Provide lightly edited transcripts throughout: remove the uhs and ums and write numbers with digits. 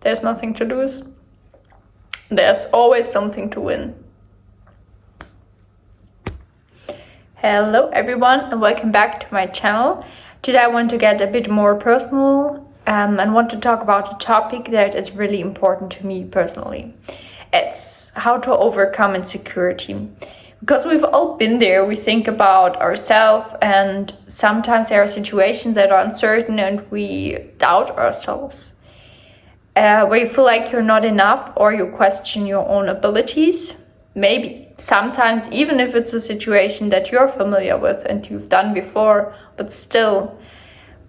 there's nothing to lose. There's always something to win. Hello everyone, and welcome back to my channel. Today I want to get a bit more personal and want to talk about a topic that is really important to me personally. It's how to overcome insecurity. Because we've all been there, we think about ourselves, and sometimes there are situations that are uncertain and we doubt ourselves. Where you feel like you're not enough or you question your own abilities. Maybe sometimes even if it's a situation that you're familiar with and you've done before, but still,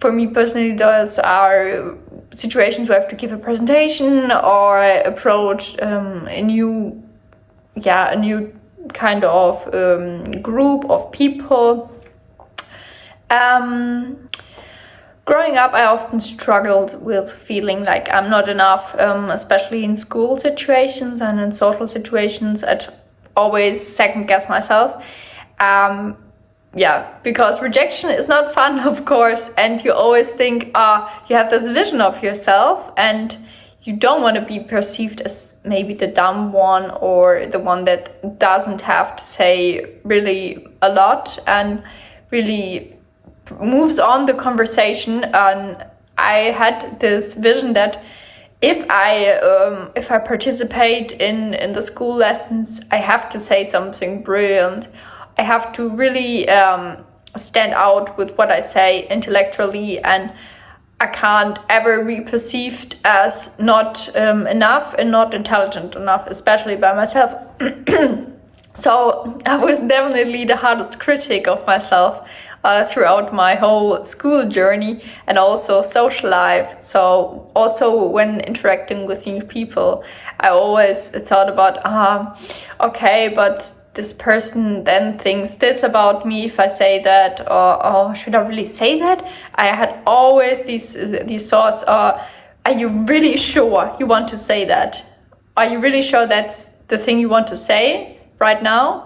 for me personally, those are situations where I have to give a presentation or approach a new kind of group of people. Growing up, I often struggled with feeling like I'm not enough, especially in school situations and in social situations. I'd always second guess myself. Because rejection is not fun, of course, and you always think, you have this vision of yourself and you don't want to be perceived as maybe the dumb one or the one that doesn't have to say really a lot and really moves on the conversation. And I had this vision that if I participate in the school lessons, I have to say something brilliant. I have to really stand out with what I say intellectually, and I can't ever be perceived as not enough and not intelligent enough, especially by myself. So I was definitely the hardest critic of myself throughout my whole school journey and also social life. So also when interacting with new people, I always thought about, okay, but this person then thinks this about me if I say that, or should I really say that? I had always these thoughts, are you really sure you want to say that? Are you really sure that's the thing you want to say right now?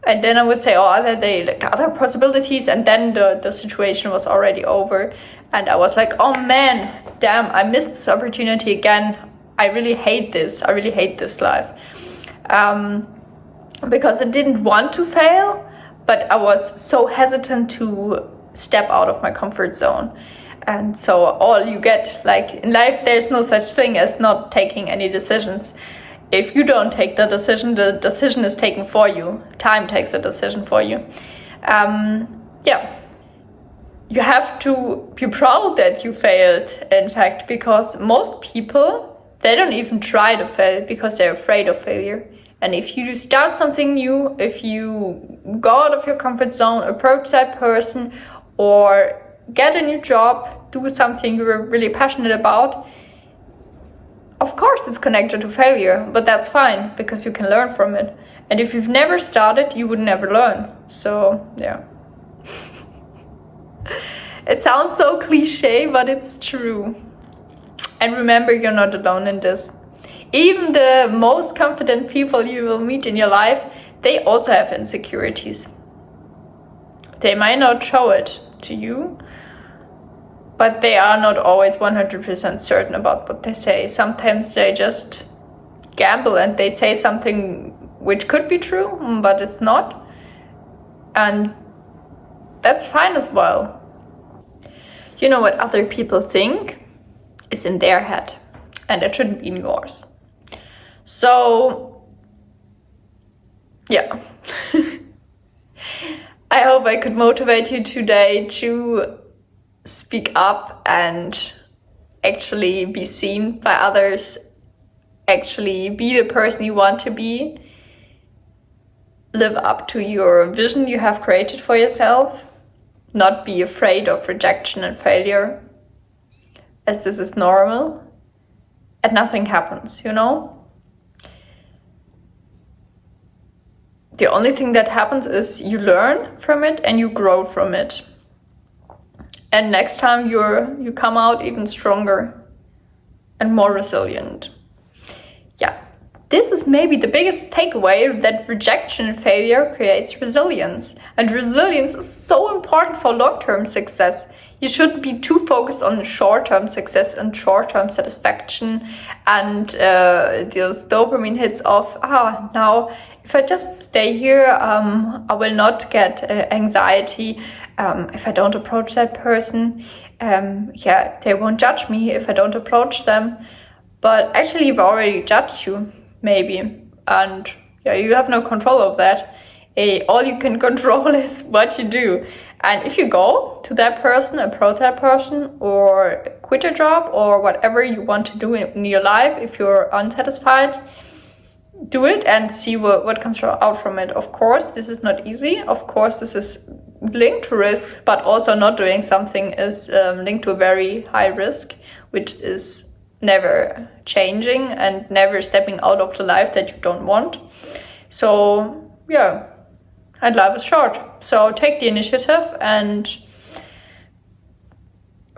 And then I would say, are there other possibilities? And then the situation was already over. And I was like, oh man, damn, I missed this opportunity again. I really hate this. I really hate this life. Because I didn't want to fail, but I was so hesitant to step out of my comfort zone. And so all you get, like in life, there's no such thing as not taking any decisions. If you don't take the decision is taken for you. Time takes a decision for you. You have to be proud that you failed, in fact, because most people, they don't even try to fail because they're afraid of failure. And if you start something new, if you go out of your comfort zone, approach that person, or get a new job, do something you're really passionate about, of course it's connected to failure, but that's fine because you can learn from it. And if you've never started, you would never learn. So, yeah. It sounds so cliche, but it's true. And remember, you're not alone in this. Even the most confident people you will meet in your life, they also have insecurities. They might not show it to you, but they are not always 100% certain about what they say. Sometimes they just gamble and they say something which could be true, but it's not. And that's fine as well. You know, what other people think is in their head, and it shouldn't be in yours. So, yeah. I hope I could motivate you today to speak up and actually be seen by others, actually be the person you want to be, live up to your vision you have created for yourself, not be afraid of rejection and failure, as this is normal and nothing happens, you know? The only thing that happens is you learn from it and you grow from it. And next time you come out even stronger and more resilient. Yeah, this is maybe the biggest takeaway, that rejection and failure creates resilience. And resilience is so important for long-term success. you shouldn't be too focused on short-term success and short-term satisfaction and those dopamine hits of, now if I just stay here, I will not get anxiety if I don't approach that person. They won't judge me if I don't approach them. But actually, you've already judged you, maybe. And you have no control of that. All you can control is what you do. And if you go to that person, approach that person, or quit your job, or whatever you want to do in your life, if you're unsatisfied, do it and see what comes out from it. Of course, this is not easy. Of course, this is linked to risk, but also not doing something is linked to a very high risk, which is never changing and never stepping out of the life that you don't want. So and life is short. So take the initiative and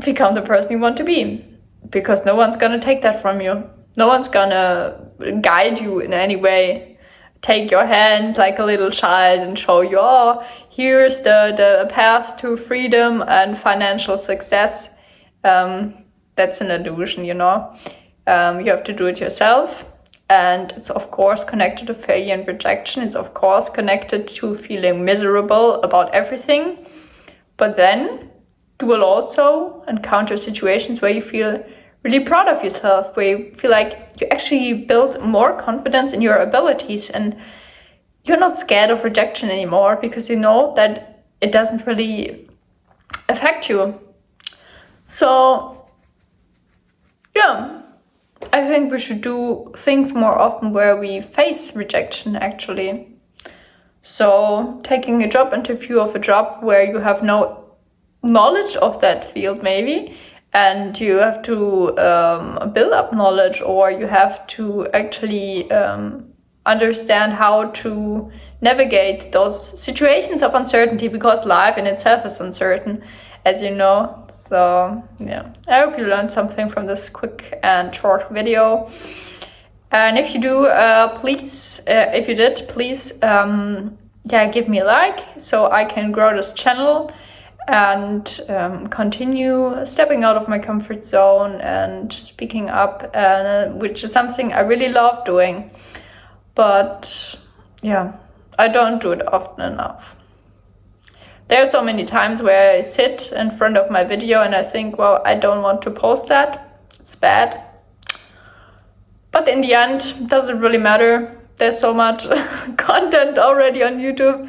become the person you want to be, because no one's gonna take that from you. No one's gonna guide you in any way, take your hand like a little child and show you, here's the path to freedom and financial success. That's an illusion, you have to do it yourself. And it's of course connected to failure and rejection. It's of course connected to feeling miserable about everything. But then you will also encounter situations where you feel really proud of yourself, where you feel like you actually build more confidence in your abilities and you're not scared of rejection anymore, because you know that it doesn't really affect you. So I think we should do things more often where we face rejection, actually. So taking a job interview of a job where you have no knowledge of that field, maybe, and you have to build up knowledge, or you have to actually understand how to navigate those situations of uncertainty, because life in itself is uncertain, as you know. So I hope you learned something from this quick and short video. And if you do, please, if you did, please, give me a like so I can grow this channel and continue stepping out of my comfort zone and speaking up, which is something I really love doing. But I don't do it often enough. There are so many times where I sit in front of my video and I think, well, I don't want to post that. It's bad. But in the end, does it really matter? There's so much content already on YouTube.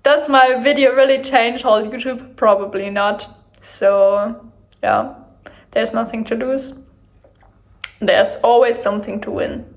Does my video really change whole YouTube? Probably not. So there's nothing to lose. There's always something to win.